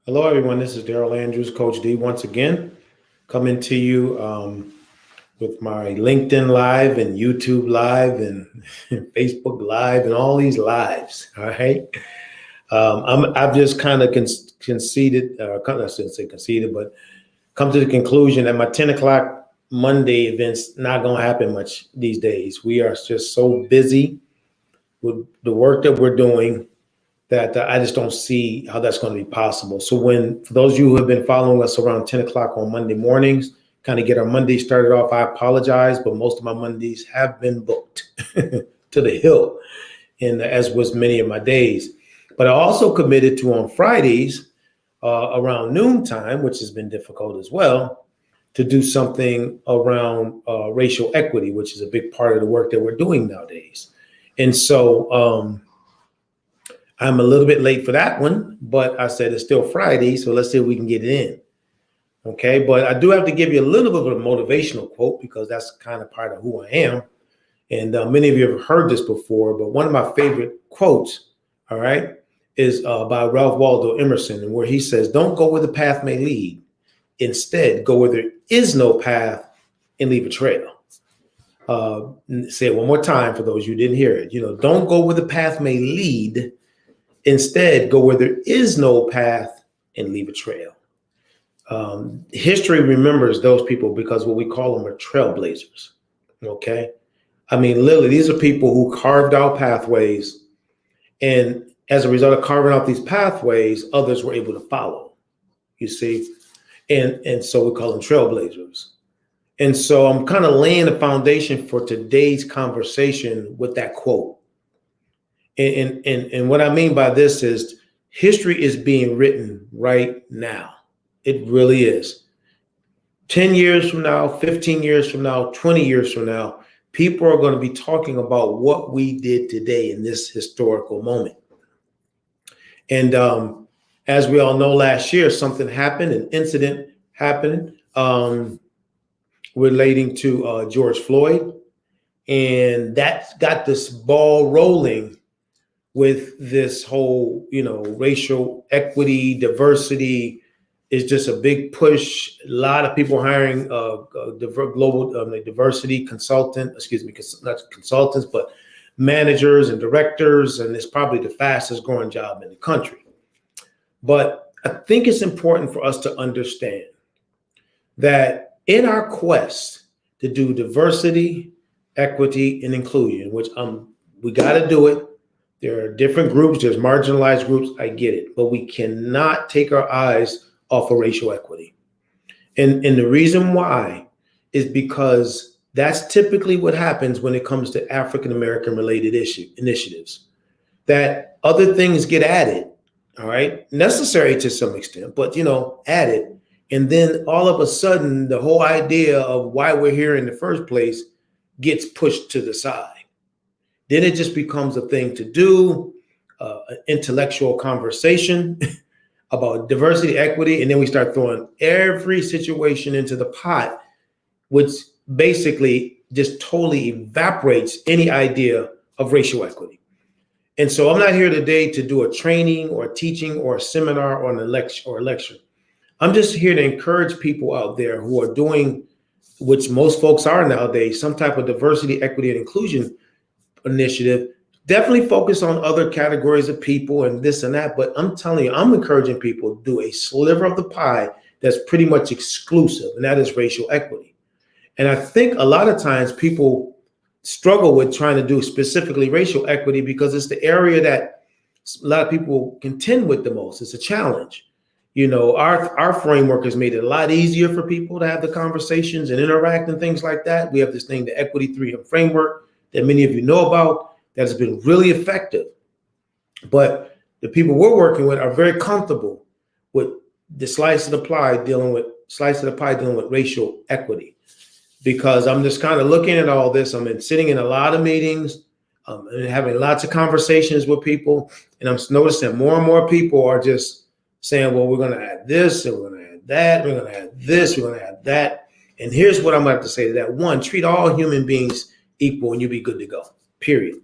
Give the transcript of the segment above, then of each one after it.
Hello, everyone. This is Daryl Andrews, Coach D, once again, coming to you with my LinkedIn Live and YouTube Live and Facebook Live and all these lives. All right. I've just kind of conceded, I shouldn't say conceded, but come to the conclusion that my 10 o'clock Monday event's not going to happen much these days. We are just so busy with the work that we're doing that I just don't see how that's going to be possible. So for those of you who have been following us around 10 o'clock on Monday mornings, kind of get our Monday started off, I apologize, but most of my Mondays have been booked to the hill, and as was many of my days. But I also committed to on Fridays around noontime, which has been difficult as well, to do something around racial equity, which is a big part of the work that we're doing nowadays. And so, I'm a little bit late for that one, but I said it's still Friday, so let's see if we can get it in. Okay, but I do have to give you a little bit of a motivational quote because that's kind of part of who I am. And many of you have heard this before, but one of my favorite quotes, all right, is by Ralph Waldo Emerson, and where he says, "Don't go where the path may lead. Instead, go where there is no path and leave a trail." Say it one more time for those who didn't hear it. Don't go where the path may lead. Instead, go where there is no path and leave a trail. History remembers those people because what we call them are trailblazers. Okay. I mean, literally, these are people who carved out pathways. And as a result of carving out these pathways, others were able to follow, you see. And so we call them trailblazers. And so I'm kind of laying the foundation for today's conversation with that quote. And what I mean by this is history is being written right now. It really is. 10 years from now, 15 years from now, 20 years from now, people are going to be talking about what we did today in this historical moment. And as we all know, last year, something happened, an incident happened relating to George Floyd. And that got this ball rolling with this whole, racial equity, diversity is just a big push. A lot of people hiring global diversity not consultants, but managers and directors, and it's probably the fastest growing job in the country. But I think it's important for us to understand that in our quest to do diversity, equity, and inclusion, which we got to do it. There are different groups, there's marginalized groups, I get it, but we cannot take our eyes off of racial equity. And the reason why is because that's typically what happens when it comes to African-American related initiatives, that other things get added, all right, necessary to some extent, but, added. And then all of a sudden, the whole idea of why we're here in the first place gets pushed to the side. Then it just becomes a thing to do, an intellectual conversation about diversity, equity, and then we start throwing every situation into the pot, which basically just totally evaporates any idea of racial equity. And so I'm not here today to do a training or a teaching or a seminar or a lecture. I'm just here to encourage people out there who are doing, which most folks are nowadays, some type of diversity, equity, and inclusion initiative. Definitely focus on other categories of people and this and that. But I'm telling you, I'm encouraging people to do a sliver of the pie that's pretty much exclusive, and that is racial equity. And I think a lot of times people struggle with trying to do specifically racial equity because it's the area that a lot of people contend with the most. It's a challenge. Our framework has made it a lot easier for people to have the conversations and interact and things like that. We have this thing, the Equity 3M framework, that many of you know about, that has been really effective. But the people we're working with are very comfortable with the slice of the pie dealing with racial equity. Because I'm just kind of looking at all this. I'm sitting in a lot of meetings and having lots of conversations with people. And I'm noticing more and more people are just saying, well, we're going to add this and we're going to add that. We're going to add this. We're going to add that. And here's what I'm going to have to say to that. One, treat all human beings equal and you'll be good to go, period.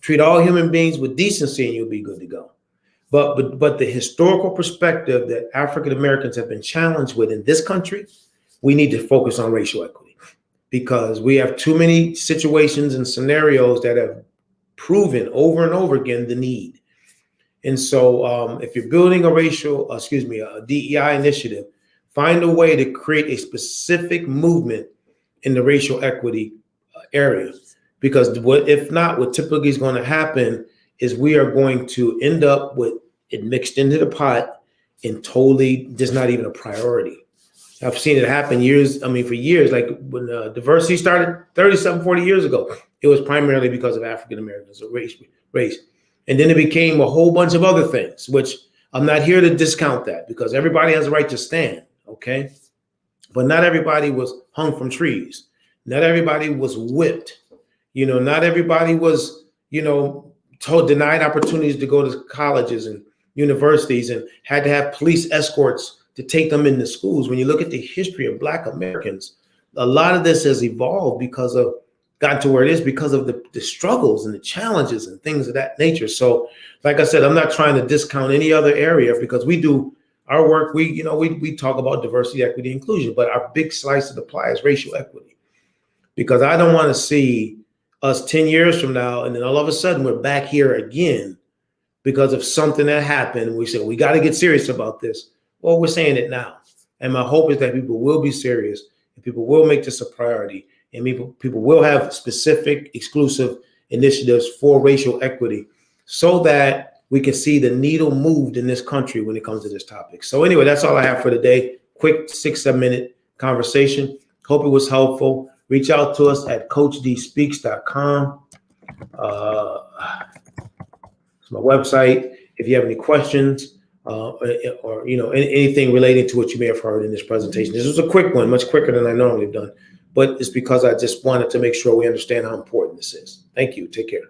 Treat all human beings with decency and you'll be good to go. But the historical perspective that African Americans have been challenged with in this country, we need to focus on racial equity, because we have too many situations and scenarios that have proven over and over again the need. And so if you're building a DEI initiative, find a way to create a specific movement in the racial equity area. Because if not, what typically is going to happen is we are going to end up with it mixed into the pot and totally just not even a priority. I've seen it happen for years. Like when diversity started 40 years ago, it was primarily because of African Americans, or race. And then it became a whole bunch of other things, which I'm not here to discount that, because everybody has a right to stand, okay? But not everybody was hung from trees. Not everybody was whipped. Not everybody was, denied opportunities to go to colleges and universities and had to have police escorts to take them into schools. When you look at the history of Black Americans, a lot of this has evolved gotten to where it is because of the struggles and the challenges and things of that nature. So, like I said, I'm not trying to discount any other area, because we do our work. We talk about diversity, equity, inclusion, but our big slice of the pie is racial equity, because I don't want to see us 10 years from now and then all of a sudden we're back here again because of something that happened. We say, we got to get serious about this. Well, we're saying it now. And my hope is that people will be serious, and people will make this a priority, and people will have specific, exclusive initiatives for racial equity, so that we can see the needle moved in this country when it comes to this topic. So anyway, that's all I have for today. Quick 6-7 minute conversation. Hope it was helpful. Reach out to us at CoachDSpeaks.com. It's my website. If you have any questions or anything relating to what you may have heard in this presentation. This was a quick one, much quicker than I normally have done, but it's because I just wanted to make sure we understand how important this is. Thank you. Take care.